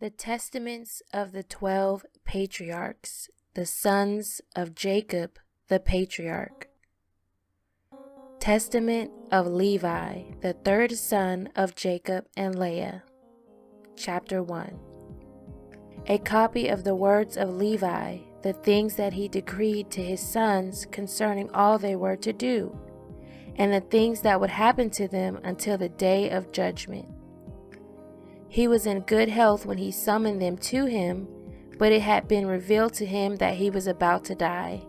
The Testaments of the 12 Patriarchs, the sons of Jacob the Patriarch. Testament of Levi, the third son of Jacob and Leah. Chapter 1. A copy of the words of Levi, the things that he decreed to his sons concerning all they were to do, and the things that would happen to them until the day of judgment. He was in good health when he summoned them to him, but it had been revealed to him that he was about to die.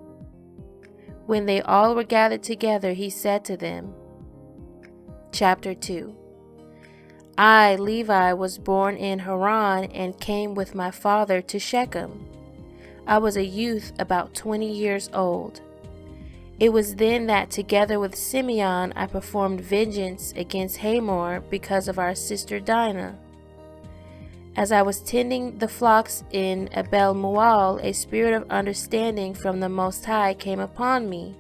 When they all were gathered together, he said to them, Chapter 2. I, Levi, was born in Haran and came with my father to Shechem. I was a youth about 20 years old. It was then that together with Simeon I performed vengeance against Hamor because of our sister Dinah. As I was tending the flocks in Abel-Mual, a spirit of understanding from the Most High came upon me,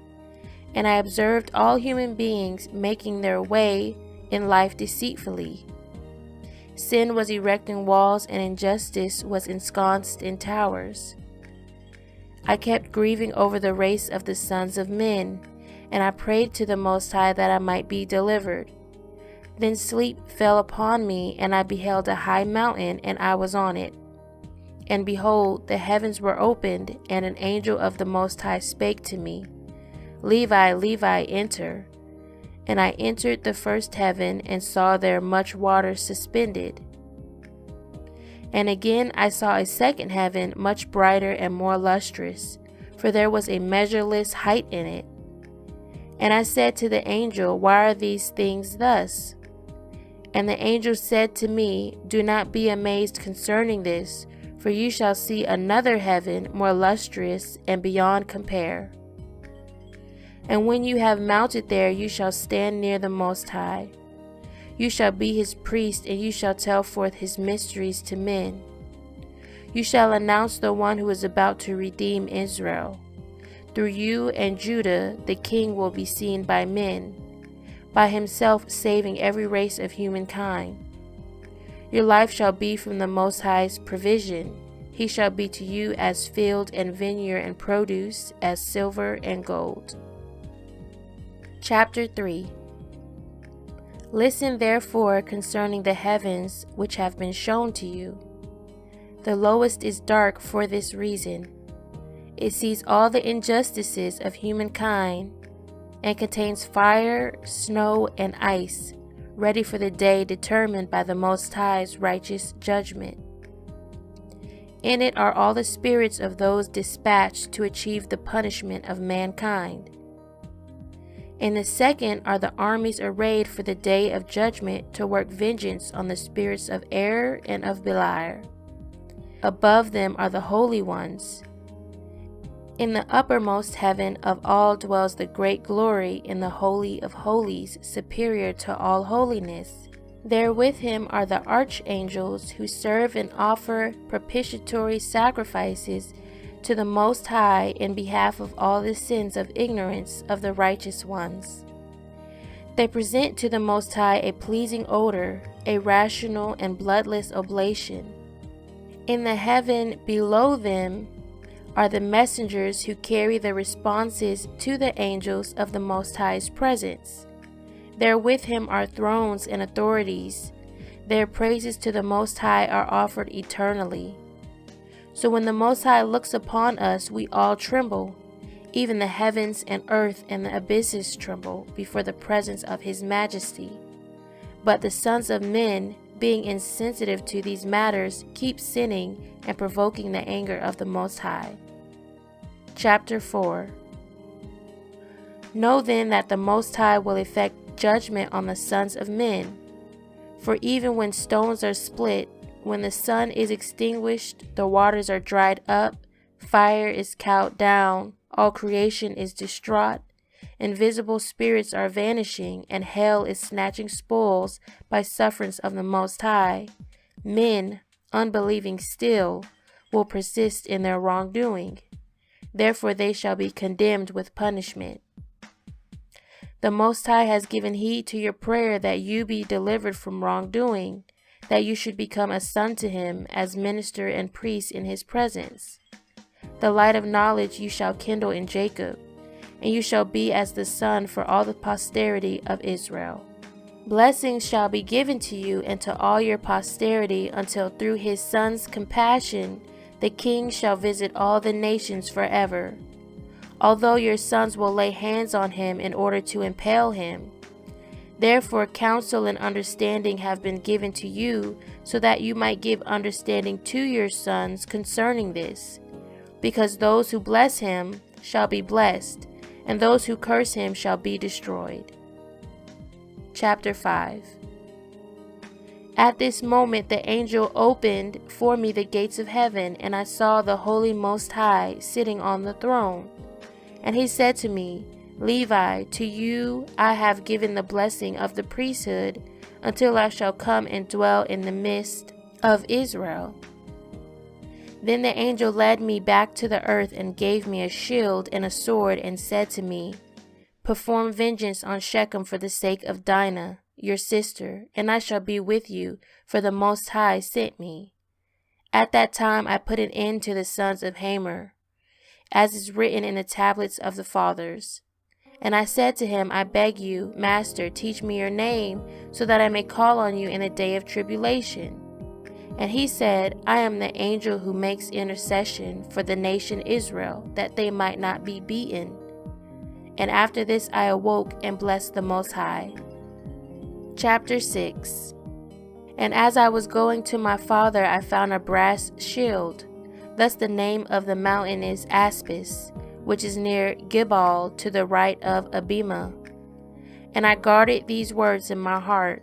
and I observed all human beings making their way in life deceitfully. Sin was erecting walls, and injustice was ensconced in towers. I kept grieving over the race of the sons of men, and I prayed to the Most High that I might be delivered. Then sleep fell upon me, and I beheld a high mountain, and I was on it. And behold, the heavens were opened, and an angel of the Most High spake to me, Levi, Levi, enter. And I entered the first heaven, and saw there much water suspended. And again I saw a second heaven, much brighter and more lustrous, for there was a measureless height in it. And I said to the angel, Why are these things thus? And the angel said to me, Do not be amazed concerning this, for you shall see another heaven more lustrous and beyond compare. And when you have mounted there, you shall stand near the Most High. You shall be his priest, and you shall tell forth his mysteries to men. You shall announce the one who is about to redeem Israel. Through you and Judah, the king will be seen by men, by himself saving every race of humankind. Your life shall be from the Most High's provision. He shall be to you as field and vineyard and produce, as silver and gold. Chapter 3. Listen therefore concerning the heavens which have been shown to you. The lowest is dark for this reason. It sees all the injustices of humankind, and contains fire, snow, and ice, ready for the day determined by the Most High's righteous judgment. In it are all the spirits of those dispatched to achieve the punishment of mankind. In the second are the armies arrayed for the day of judgment to work vengeance on the spirits of error and of Beliar. Above them are the holy ones. In the uppermost heaven of all dwells the great glory in the Holy of Holies, superior to all holiness. There with him are the archangels who serve and offer propitiatory sacrifices to the Most High in behalf of all the sins of ignorance of the righteous ones. They present to the Most High a pleasing odor, a rational and bloodless oblation. In the heaven below them are the messengers who carry the responses to the angels of the Most High's presence. There with him are thrones and authorities. Their praises to the Most High are offered eternally. So when the Most High looks upon us, we all tremble. Even the heavens and earth and the abysses tremble before the presence of his majesty. But the sons of men, being insensitive to these matters, keep sinning and provoking the anger of the Most High. Chapter 4. Know then that the Most High will effect judgment on the sons of men. For even when stones are split, when the sun is extinguished, the waters are dried up, fire is cowed down, all creation is distraught, invisible spirits are vanishing, and hell is snatching spoils by sufferance of the Most High, men, unbelieving still, will persist in their wrongdoing. Therefore they shall be condemned with punishment. The Most High has given heed to your prayer that you be delivered from wrongdoing, that you should become a son to him as minister and priest in his presence. The light of knowledge you shall kindle in Jacob, and you shall be as the sun for all the posterity of Israel. Blessings shall be given to you and to all your posterity, until through his son's compassion the king shall visit all the nations forever. Although your sons will lay hands on him in order to impale him. Therefore counsel and understanding have been given to you, so that you might give understanding to your sons concerning this. Because those who bless him shall be blessed, and those who curse him shall be destroyed. Chapter 5. At this moment the angel opened for me the gates of heaven, and I saw the Holy Most High sitting on the throne. And he said to me, Levi, to you I have given the blessing of the priesthood, until I shall come and dwell in the midst of Israel. Then the angel led me back to the earth and gave me a shield and a sword, and said to me, Perform vengeance on Shechem for the sake of Dinah, your sister, and I shall be with you, for the Most High sent me. At that time I put an end to the sons of Hamor, as is written in the tablets of the fathers. And I said to him, I beg you, Master, teach me your name, so that I may call on you in the day of tribulation. And he said, I am the angel who makes intercession for the nation Israel, that they might not be beaten. And after this I awoke and blessed the Most High. Chapter 6. And as I was going to my father, I found a brass shield. Thus the name of the mountain is Aspis, which is near Gibal, to the right of Abima. And I guarded these words in my heart.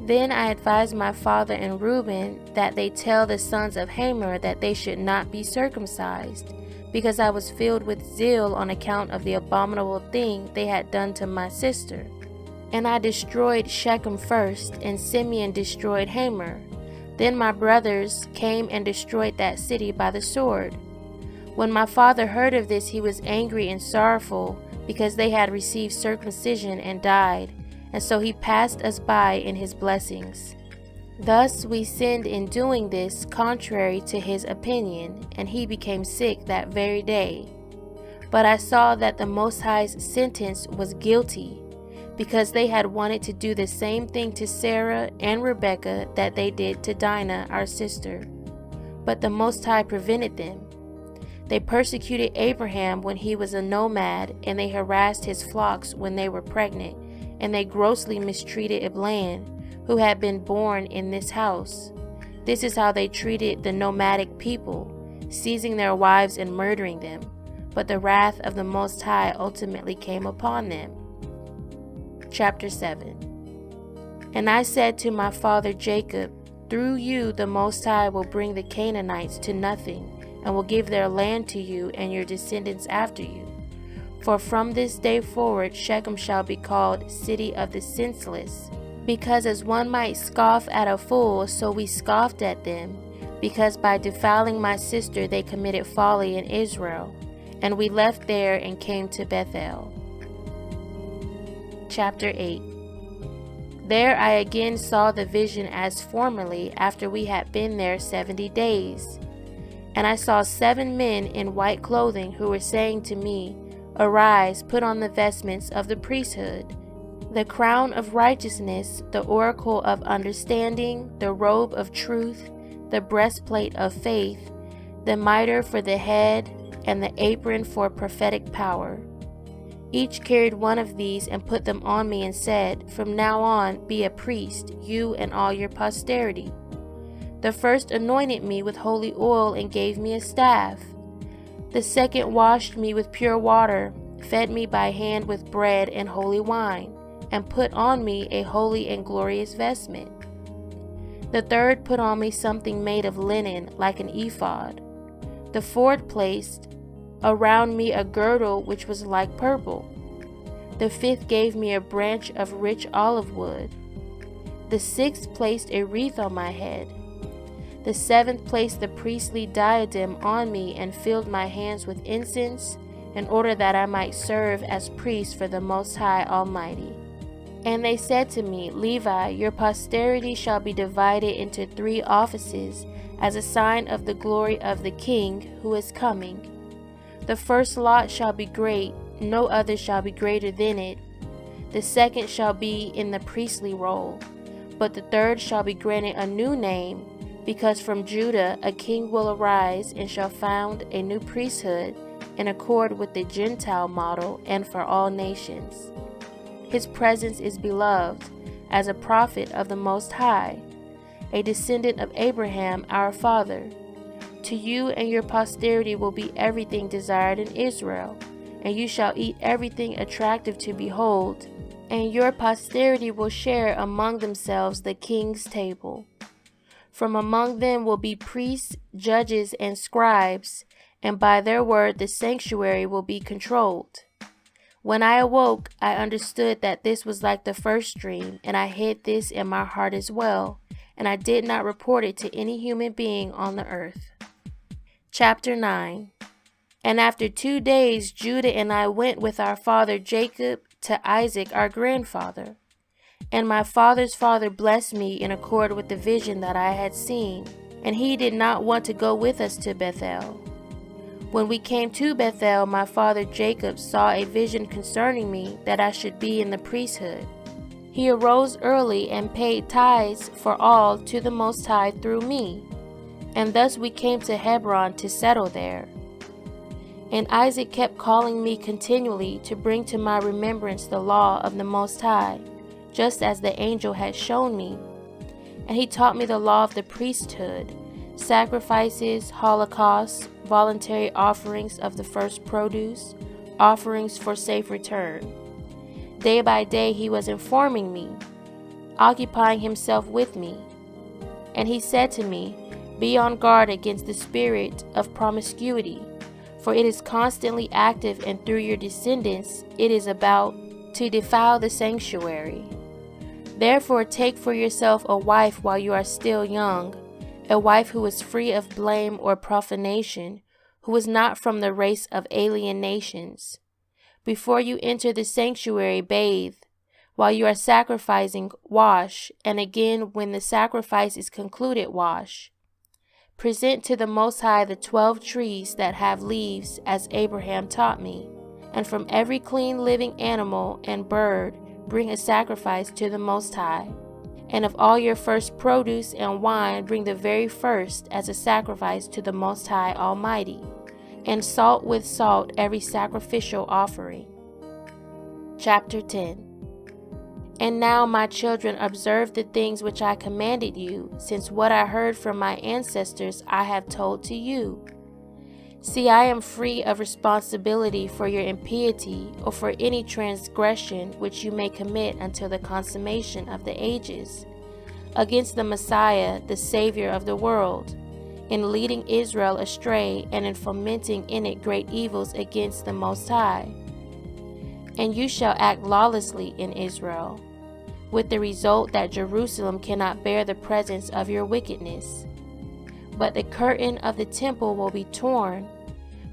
Then I advised my father and Reuben that they tell the sons of Hamor that they should not be circumcised, because I was filled with zeal on account of the abominable thing they had done to my sister. And I destroyed Shechem first, and Simeon destroyed Hamor. Then my brothers came and destroyed that city by the sword. When my father heard of this, he was angry and sorrowful, because they had received circumcision and died, and so he passed us by in his blessings. Thus we sinned in doing this contrary to his opinion, and he became sick that very day. But I saw that the Most High's sentence was guilty, because they had wanted to do the same thing to Sarah and Rebekah that they did to Dinah, our sister. But the Most High prevented them. They persecuted Abraham when he was a nomad, and they harassed his flocks when they were pregnant, and they grossly mistreated Iblan, who had been born in this house. This is how they treated the nomadic people, seizing their wives and murdering them. But the wrath of the Most High ultimately came upon them. Chapter 7. And I said to my father Jacob, Through you the Most High will bring the Canaanites to nothing, and will give their land to you and your descendants after you. For from this day forward Shechem shall be called City of the Senseless, because as one might scoff at a fool, so we scoffed at them, because by defiling my sister they committed folly in Israel. And we left there and came to Bethel. Chapter 8. There I again saw the vision as formerly, after we had been there 70 days. And I saw 7 men in white clothing, who were saying to me, Arise, put on the vestments of the priesthood, the crown of righteousness, the oracle of understanding, the robe of truth, the breastplate of faith, the mitre for the head, and the apron for prophetic power. Each carried one of these and put them on me, and said, From now on be a priest, you and all your posterity. The first anointed me with holy oil and gave me a staff. The second washed me with pure water, fed me by hand with bread and holy wine, and put on me a holy and glorious vestment. The third put on me something made of linen like an ephod. The fourth placed around me a girdle which was like purple. The fifth gave me a branch of rich olive wood. The sixth placed a wreath on my head. The seventh placed the priestly diadem on me and filled my hands with incense, in order that I might serve as priest for the Most High Almighty. And they said to me, Levi, your posterity shall be divided into 3 offices, as a sign of the glory of the King who is coming. The first lot shall be great, no other shall be greater than it. The second shall be in the priestly role, but the third shall be granted a new name, because from Judah a king will arise and shall found a new priesthood in accord with the Gentile model and for all nations. His presence is beloved, as a prophet of the Most High, a descendant of Abraham our father. To you and your posterity will be everything desired in Israel, and you shall eat everything attractive to behold, and your posterity will share among themselves the king's table. From among them will be priests, judges, and scribes, and by their word the sanctuary will be controlled. When I awoke, I understood that this was like the first dream, and I hid this in my heart as well, and I did not report it to any human being on the earth. Chapter 9. And after 2 days Judah and I went with our father Jacob to Isaac our grandfather. And my father's father blessed me in accord with the vision that I had seen, and he did not want to go with us to Bethel. When we came to Bethel, my father Jacob saw a vision concerning me, that I should be in the priesthood. He arose early and paid tithes for all to the Most High through me, and thus we came to Hebron to settle there. And Isaac kept calling me continually to bring to my remembrance the law of the Most High, just as the angel had shown me. And he taught me the law of the priesthood, sacrifices, holocausts, voluntary offerings of the first produce, offerings for safe return. Day by day he was informing me, occupying himself with me. And he said to me, be on guard against the spirit of promiscuity, for it is constantly active, and through your descendants it is about to defile the sanctuary. Therefore take for yourself a wife while you are still young, a wife who is free of blame or profanation, who is not from the race of alien nations. Before you enter the sanctuary, bathe. While you are sacrificing, wash, and again when the sacrifice is concluded, wash. Present to the Most High the 12 trees that have leaves, as Abraham taught me, and from every clean living animal and bird bring a sacrifice to the Most High. And of all your first produce and wine bring the very first as a sacrifice to the Most High Almighty, and salt with salt every sacrificial offering. Chapter 10. And now, my children, observe the things which I commanded you, since what I heard from my ancestors I have told to you. See, I am free of responsibility for your impiety or for any transgression which you may commit until the consummation of the ages, against the Messiah, the Savior of the world, in leading Israel astray and in fomenting in it great evils against the Most High. And you shall act lawlessly in Israel, with the result that Jerusalem cannot bear the presence of your wickedness. But the curtain of the temple will be torn,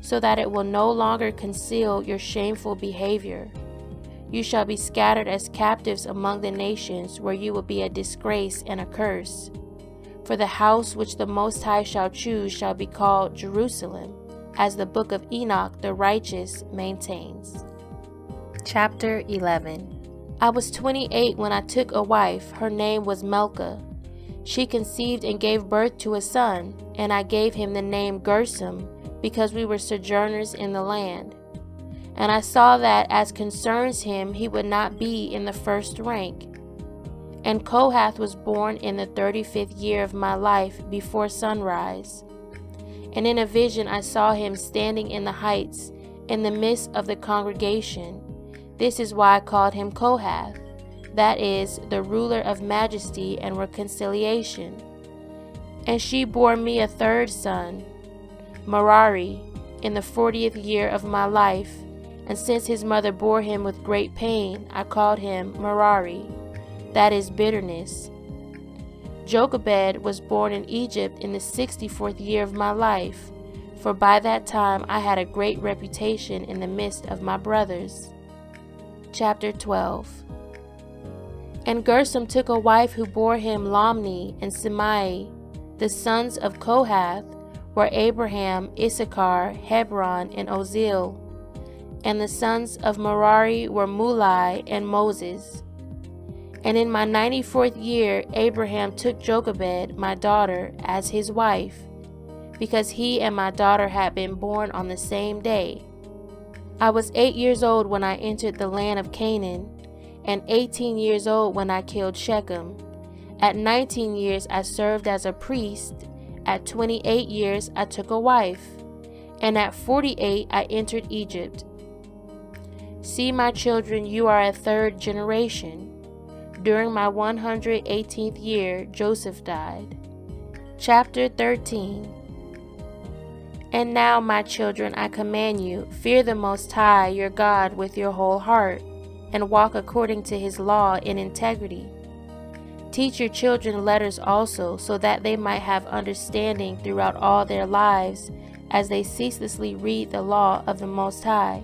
so that it will no longer conceal your shameful behavior. You shall be scattered as captives among the nations, where you will be a disgrace and a curse. For the house which the Most High shall choose shall be called Jerusalem, as the book of Enoch the righteous maintains. Chapter 11. I was 28 when I took a wife. Her name was Melka. She conceived and gave birth to a son, and I gave him the name Gershom, because we were sojourners in the land. And I saw that as concerns him, he would not be in the first rank. And Kohath was born in the 35th year of my life, before sunrise. And in a vision I saw him standing in the heights, in the midst of the congregation. This is why I called him Kohath, that is, the ruler of majesty and reconciliation. And she bore me a third son, Merari, in the 40th year of my life, and since his mother bore him with great pain, I called him Merari, that is, bitterness. Jochebed was born in Egypt in the 64th year of my life, for by that time I had a great reputation in the midst of my brothers. Chapter 12. And Gershom took a wife who bore him Lamni and Simei. The sons of Kohath were Abraham, Issachar, Hebron, and Ozil. And the sons of Merari were Mulai and Moses. And in my 94th year Abraham took Jochebed, my daughter, as his wife, because he and my daughter had been born on the same day. I was 8 years old when I entered the land of Canaan, and 18 years old when I killed Shechem. At 19 years I served as a priest. At 28 years I took a wife. And at 48 I entered Egypt. See, my children, you are a third generation. During my 118th year Joseph died. Chapter 13. And now, my children, I command you, fear the Most High, your God, with your whole heart, and walk according to his law in integrity. Teach your children letters also, so that they might have understanding throughout all their lives, as they ceaselessly read the law of the Most High.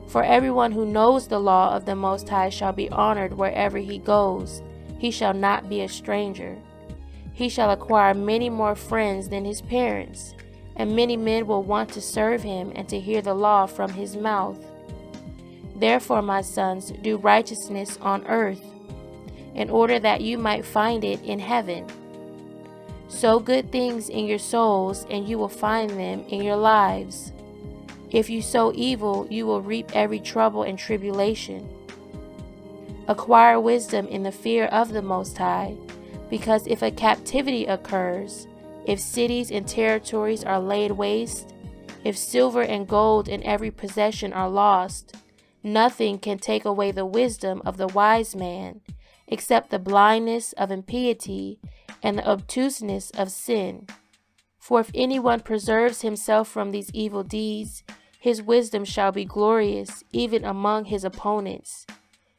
For everyone who knows the law of the Most High shall be honored wherever he goes. He shall not be a stranger. He shall acquire many more friends than his parents, and many men will want to serve him and to hear the law from his mouth. Therefore, my sons, do righteousness on earth, in order that you might find it in heaven. Sow good things in your souls, and you will find them in your lives. If you sow evil, you will reap every trouble and tribulation. Acquire wisdom in the fear of the Most High, because if a captivity occurs, if cities and territories are laid waste, if silver and gold and every possession are lost, nothing can take away the wisdom of the wise man, except the blindness of impiety and the obtuseness of sin. For if anyone preserves himself from these evil deeds, his wisdom shall be glorious even among his opponents.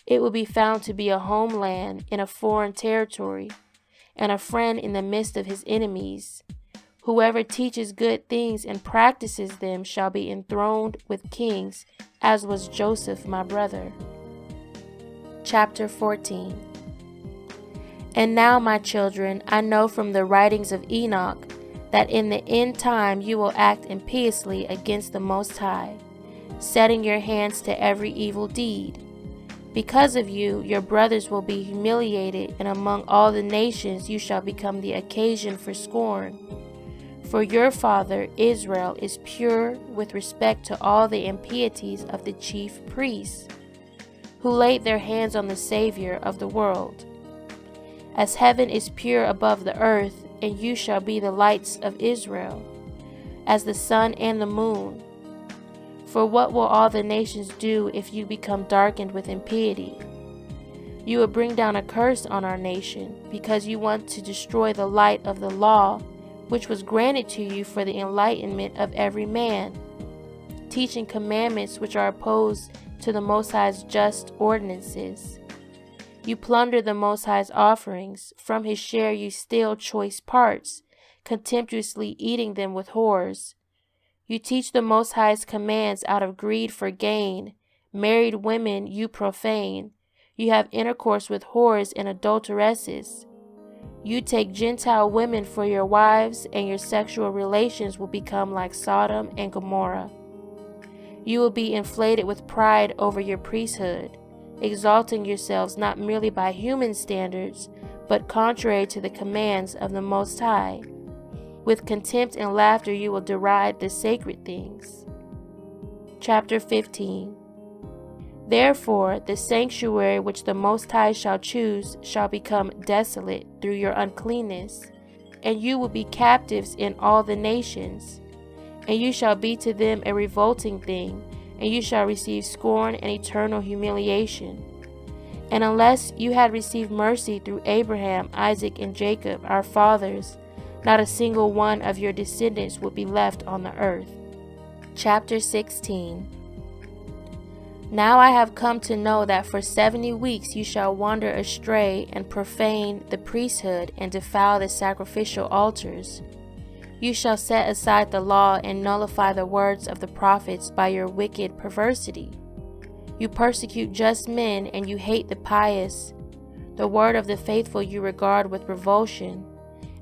It will be found to be a homeland in a foreign territory, and a friend in the midst of his enemies. Whoever teaches good things and practices them shall be enthroned with kings, as was Joseph my brother. Chapter 14. And now, my children, I know from the writings of Enoch that in the end time you will act impiously against the Most High, setting your hands to every evil deed. Because of you, your brothers will be humiliated, and among all the nations you shall become the occasion for scorn. For your father, Israel, is pure with respect to all the impieties of the chief priests, who laid their hands on the Savior of the world. As heaven is pure above the earth, and you shall be the lights of Israel, as the sun and the moon. For what will all the nations do if you become darkened with impiety? You will bring down a curse on our nation, because you want to destroy the light of the law, which was granted to you for the enlightenment of every man, teaching commandments which are opposed to the Most High's just ordinances. You plunder the Most High's offerings. From his share you steal choice parts, contemptuously eating them with whores. You teach the Most High's commands out of greed for gain. Married women you profane. You have intercourse with whores and adulteresses. You take Gentile women for your wives, and your sexual relations will become like Sodom and Gomorrah. You will be inflated with pride over your priesthood, exalting yourselves not merely by human standards, but contrary to the commands of the Most High. With contempt and laughter you will deride the sacred things. Chapter 15. Therefore the sanctuary which the Most High shall choose shall become desolate through your uncleanness, and you will be captives in all the nations. And you shall be to them a revolting thing, and you shall receive scorn and eternal humiliation. And unless you had received mercy through Abraham, Isaac, and Jacob, our fathers, not a single one of your descendants would be left on the earth. Chapter 16. Now I have come to know that for 70 weeks you shall wander astray and profane the priesthood and defile the sacrificial altars. You shall set aside the law and nullify the words of the prophets by your wicked perversity. You persecute just men and you hate the pious. The word of the faithful you regard with revulsion.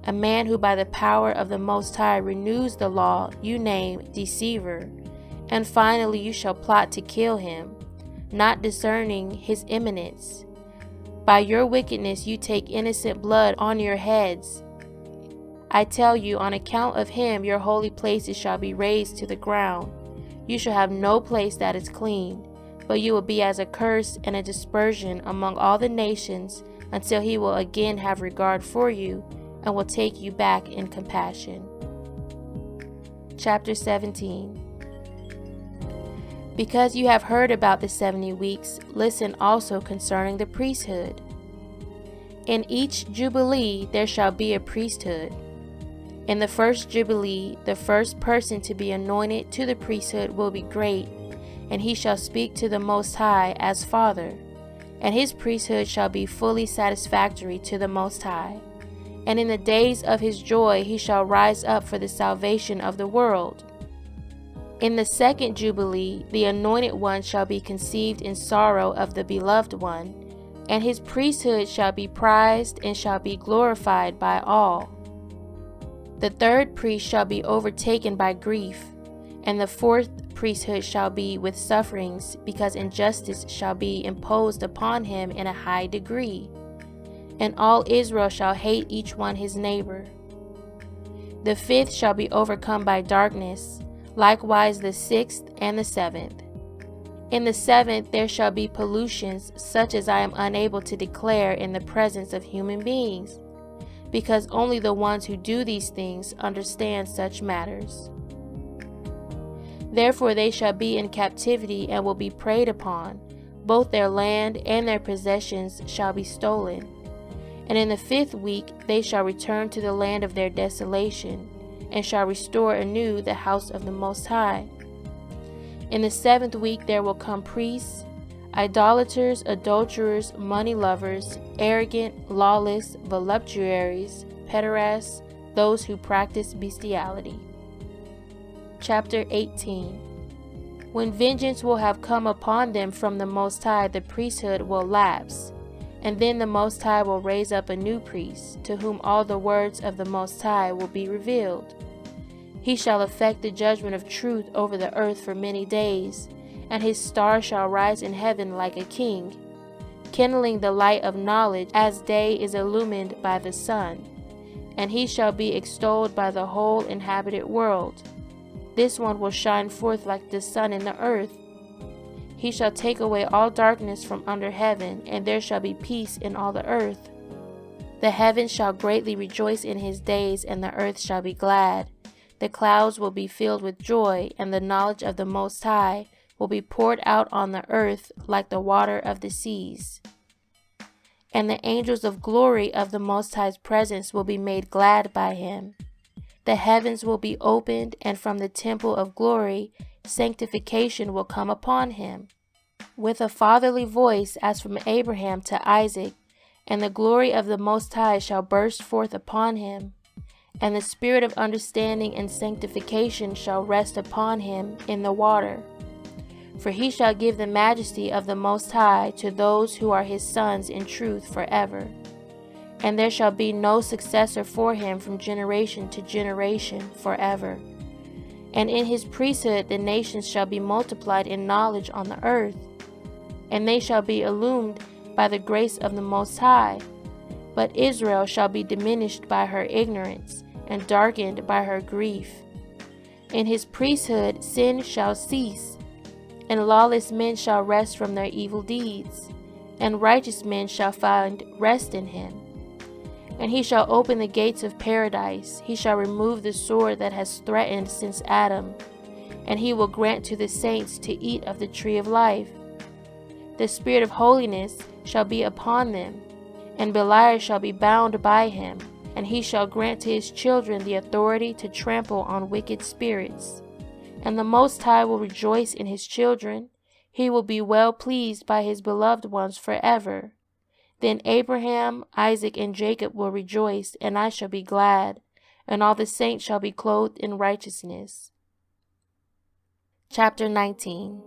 A man who by the power of the Most High renews the law you name deceiver. And finally you shall plot to kill him, not discerning his imminence. By your wickedness you take innocent blood on your heads. I tell you, on account of him your holy places shall be razed to the ground. You shall have no place that is clean, but you will be as a curse and a dispersion among all the nations, until he will again have regard for you and will take you back in compassion. Chapter 17. Because you have heard about the 70 weeks, listen also concerning the priesthood. In each jubilee there shall be a priesthood. In the first jubilee, the first person to be anointed to the priesthood will be great, and he shall speak to the Most High as Father, and his priesthood shall be fully satisfactory to the Most High. And in the days of his joy he shall rise up for the salvation of the world. In the second jubilee, the anointed one shall be conceived in sorrow of the beloved one, and his priesthood shall be prized and shall be glorified by all. The third priest shall be overtaken by grief, and the fourth priesthood shall be with sufferings, because injustice shall be imposed upon him in a high degree. And all Israel shall hate each one his neighbor. The fifth shall be overcome by darkness, likewise the sixth and the seventh. In the seventh there shall be pollutions, such as I am unable to declare in the presence of human beings, because only the ones who do these things understand such matters. Therefore they shall be in captivity and will be preyed upon. Both their land and their possessions shall be stolen. And in the fifth week they shall return to the land of their desolation, and shall restore anew the house of the Most High. In the seventh week there will come priests, idolaters, adulterers, money lovers, arrogant, lawless, voluptuaries, pederasts, those who practice bestiality. Chapter 18. When vengeance will have come upon them from the Most High, the priesthood will lapse, and then the Most High will raise up a new priest, to whom all the words of the Most High will be revealed. He shall effect the judgment of truth over the earth for many days, and his star shall rise in heaven like a king, kindling the light of knowledge as day is illumined by the sun. And he shall be extolled by the whole inhabited world. This one will shine forth like the sun in the earth. He shall take away all darkness from under heaven, and there shall be peace in all the earth. The heavens shall greatly rejoice in his days, and the earth shall be glad. The clouds will be filled with joy, and the knowledge of the Most High will be poured out on the earth like the water of the seas. And the angels of glory of the Most High's presence will be made glad by him. The heavens will be opened, and from the temple of glory sanctification will come upon him, with a fatherly voice as from Abraham to Isaac, and the glory of the Most High shall burst forth upon him, and the spirit of understanding and sanctification shall rest upon him in the water. For he shall give the majesty of the Most High to those who are his sons in truth forever. And there shall be no successor for him from generation to generation forever. And in his priesthood the nations shall be multiplied in knowledge on the earth, and they shall be illumined by the grace of the Most High. But Israel shall be diminished by her ignorance, and darkened by her grief. In his priesthood sin shall cease, and lawless men shall rest from their evil deeds, and righteous men shall find rest in him. And he shall open the gates of paradise. He shall remove the sword that has threatened since Adam, and he will grant to the saints to eat of the tree of life. The spirit of holiness shall be upon them, and Beliar shall be bound by him, and he shall grant to his children the authority to trample on wicked spirits. And the Most High will rejoice in his children. He will be well pleased by his beloved ones forever. Then Abraham, Isaac, and Jacob will rejoice, and I shall be glad, and all the saints shall be clothed in righteousness. Chapter 19.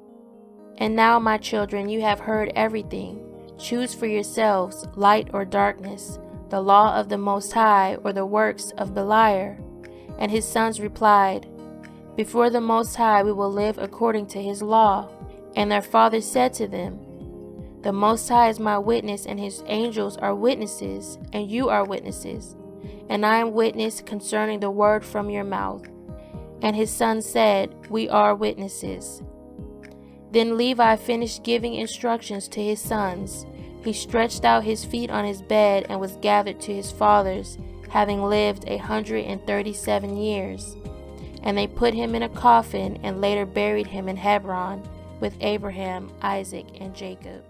And now, my children, you have heard everything. Choose for yourselves light or darkness, the law of the Most High or the works of Beliar. And his sons replied, Before the Most High we will live according to his law. And their father said to them, The Most High is my witness, and his angels are witnesses, and you are witnesses. And I am witness concerning the word from your mouth. And his sons said, We are witnesses. Then Levi finished giving instructions to his sons. He stretched out his feet on his bed and was gathered to his fathers, having lived 137 years. And they put him in a coffin and later buried him in Hebron with Abraham, Isaac, and Jacob.